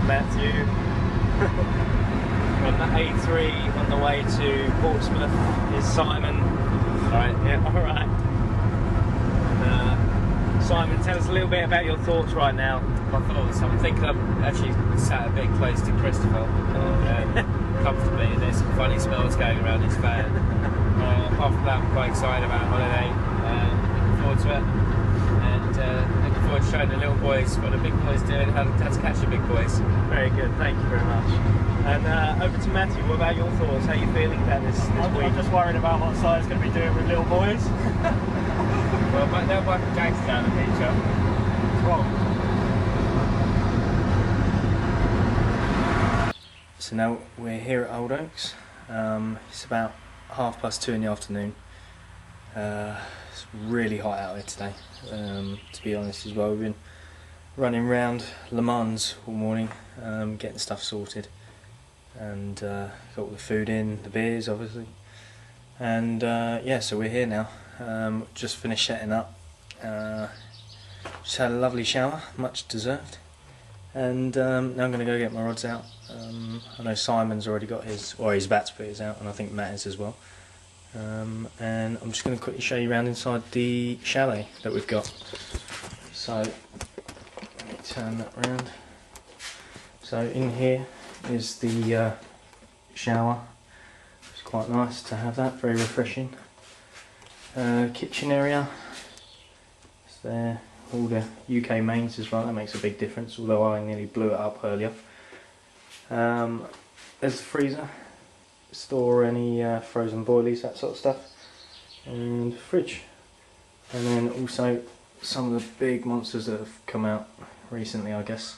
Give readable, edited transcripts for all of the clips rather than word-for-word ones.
Matthew. On the A3 on the way to Portsmouth is Simon. Alright. Yeah, alright. Simon, tell us a little bit about your thoughts right now. My thoughts, I'm thinking I'm actually sat a bit close to Christopher, comfortably, and there's some funny smells going around his van. Apart from that, I'm quite excited about holiday, looking forward to it, and looking forward to showing the little boys what the big boys do and how to catch the big boys. Very good, thank you very much. And over to Matthew, what about your thoughts? How are you feeling about this week? I'm just worried about what Si's going to be doing with little boys. Well, they'll wipe the gangsters down the picture. Wrong. So now we're here at Old Oaks. It's about 2:30 in the afternoon. It's really hot out here today, to be honest as well. We've been running around Le Mans all morning, getting stuff sorted, and got all the food in, the beers obviously, and yeah, so we're here now. Just finished setting up, just had a lovely shower, much deserved, and now I'm going to go get my rods out. I know Simon's already got his, or he's about to put his out, and I think Matt is as well. And I'm just going to quickly show you around inside the chalet that we've got. So let me turn that round. So in here is the shower. It's quite nice to have that, very refreshing. Kitchen area. It's there. All the UK mains as well. That makes a big difference. Although I nearly blew it up earlier. There's the freezer. Store any frozen boilies, that sort of stuff, and fridge, and then also some of the big monsters that have come out recently, I guess,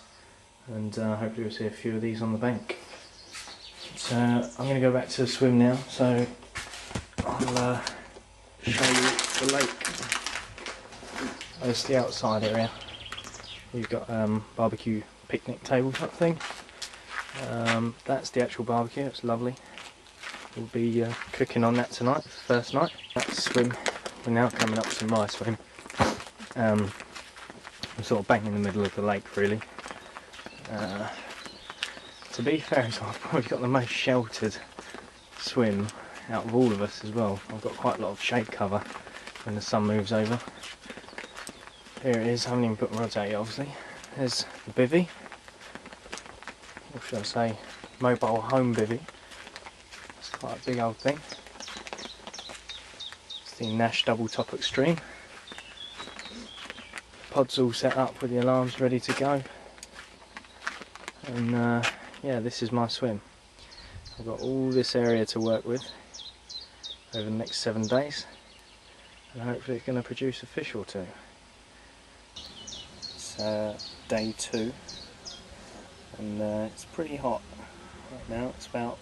and hopefully we'll see a few of these on the bank. So I'm going to go back to the swim now, so I'll show you the lake. There's the outside area. We've got barbecue picnic table type thing. That's the actual barbecue, it's lovely. We'll be cooking on that tonight, first night. That's swim. We're now coming up to my swim. I'm sort of bang in the middle of the lake, really. To be fair, so I've probably got the most sheltered swim out of all of us as well. I've got quite a lot of shade cover when the sun moves over. Here it is, I haven't even put my rods out yet, obviously. There's the bivvy. Or should I say, mobile home bivvy. Quite a big old thing. It's the Nash double top extreme. Pod's all set up with the alarms ready to go. And yeah, this is my swim. I've got all this area to work with over the next 7 days, and hopefully it's going to produce a fish or two. It's day 2, and it's pretty hot right now. It's about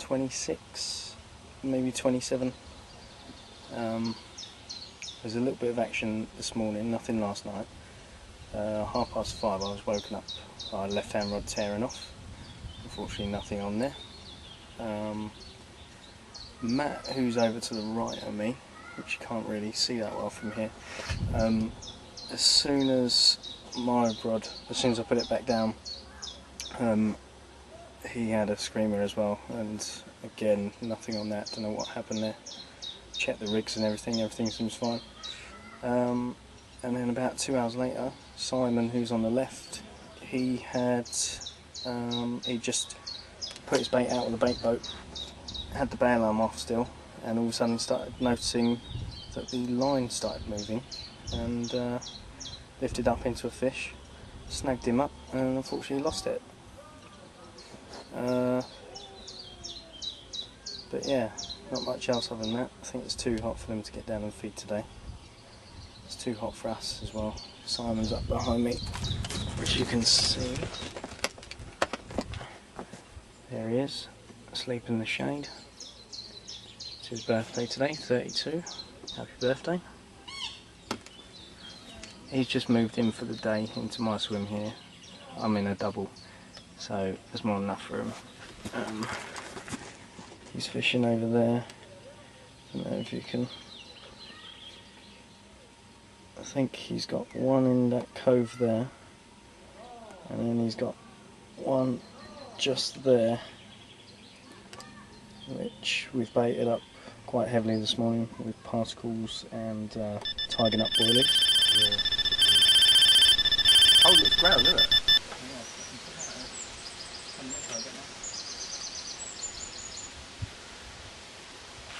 26, maybe 27. There's a little bit of action this morning, nothing last night. 5:30 I was woken up by left hand rod tearing off. Unfortunately nothing on there. Matt, who's over to the right of me, which you can't really see that well from here, as soon as I put it back down, he had a screamer as well, and again nothing on that. Don't know what happened there. Checked the rigs and everything seems fine. And then about 2 hours later, Simon, who's on the left, he just put his bait out with the bait boat, had the bail arm off still, and all of a sudden started noticing that the line started moving, and lifted up into a fish, snagged him up, and unfortunately lost it. But yeah, not much else other than that. I think it's too hot for them to get down and feed today. It's too hot for us as well. Simon's up behind me, which you can see. There he is, asleep in the shade. It's his birthday today, 32. Happy birthday. He's just moved in for the day into my swim here. I'm in a double, so there's more than enough for him. He's fishing over there. I don't know if you can. I think he's got one in that cove there, and then he's got one just there, which we've baited up quite heavily this morning with particles and tidying up boilies. Yeah. Holding its ground, isn't it?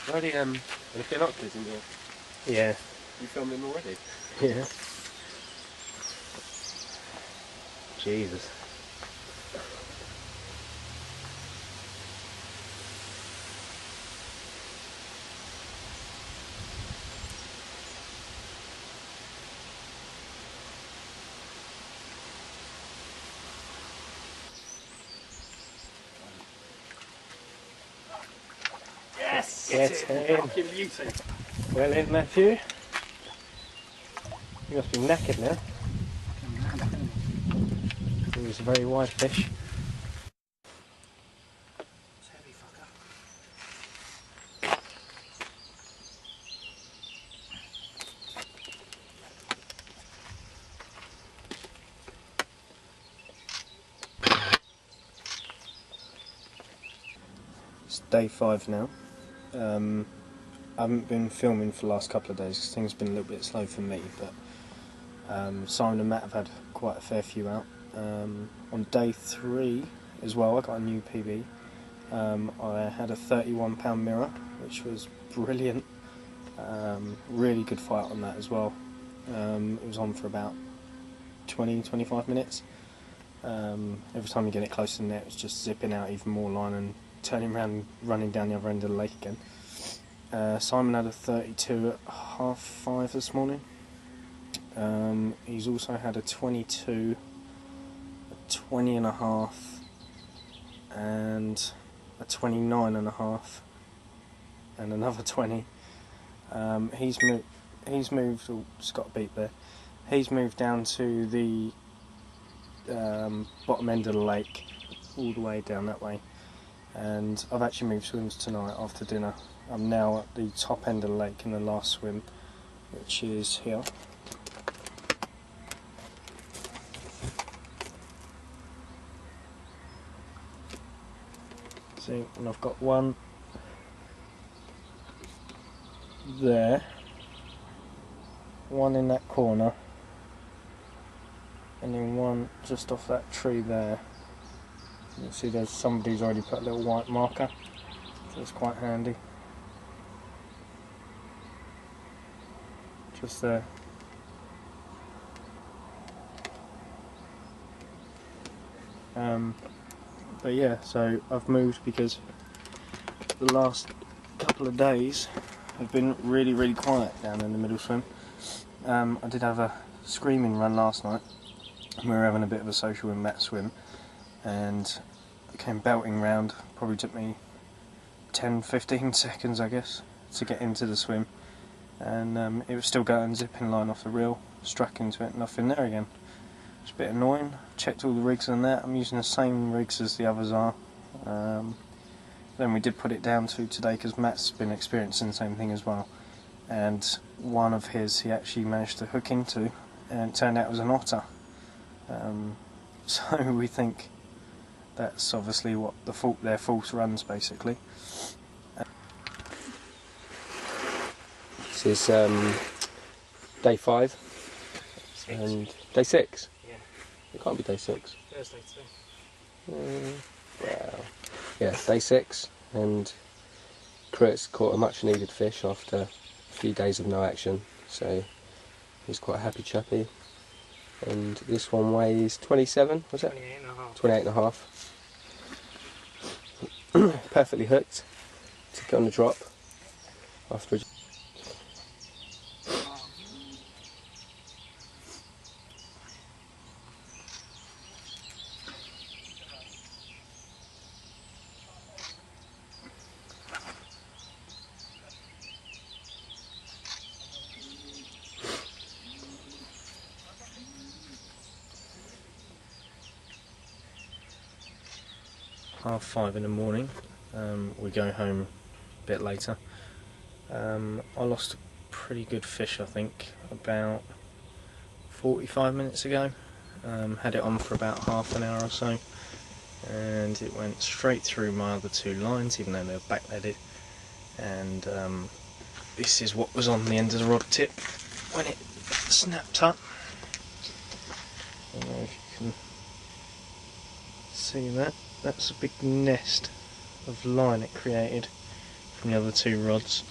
Where are the binoculars in here? Yeah. You filmed them already? Yeah. Jesus. Yes! Get in. Fucking beauty. Well in, Matthew. You must be knackered now. It was a very wide fish. It's heavy, fucker. It's day 5 now. I haven't been filming for the last couple of days because things have been a little bit slow for me, but Simon and Matt have had quite a fair few out. On day 3 as well, I got a new PB. I had a £31 mirror, which was brilliant. Really good fight on that as well. It was on for about 20-25 minutes. Every time you get it close to the net, it's just zipping out even more line and turning around and running down the other end of the lake again. Simon had a 32 at 5:30 this morning. He's also had a 22, a 20.5, and a 29.5, and another 20. He's moved. Oh, just got a beep there. He's moved down to the bottom end of the lake, all the way down that way. And I've actually moved swims tonight after dinner. I'm now at the top end of the lake in the last swim, which is here. See, and I've got one there, one in that corner, and then one just off that tree there. You see there's somebody's already put a little white marker, so it's quite handy. Just there. But yeah, so I've moved because the last couple of days have been really quiet down in the middle swim. I did have a screaming run last night. We were having a bit of a social in Matt's swim, and I came belting round. Probably took me 10-15 seconds, I guess, to get into the swim, and it was still going, zipping line off the reel, struck into it, nothing there again. It's a bit annoying. Checked all the rigs and that. I'm using the same rigs as the others are. Then we did put it down to today because Matt's been experiencing the same thing as well, and one of his he actually managed to hook into, and it turned out it was an otter. So we think that's obviously what their false runs basically. This is day 5 and day 6. Yeah. It can't be day 6. Thursday too. Well, yeah, day 6, and Chris caught a much needed fish after a few days of no action, so he's quite a happy chappy. And this one weighs 27, was it? 28.5. 28.5. Perfectly hooked. Took it on the drop after a 5:30 in the morning. We go home a bit later. I lost a pretty good fish, I think, about 45 minutes ago. Had it on for about half an hour or so. and it went straight through my other two lines, even though they were backleaded. And this is what was on the end of the rod tip when it snapped up. I don't know if you can see that. That's a big nest of line it created from the other two rods.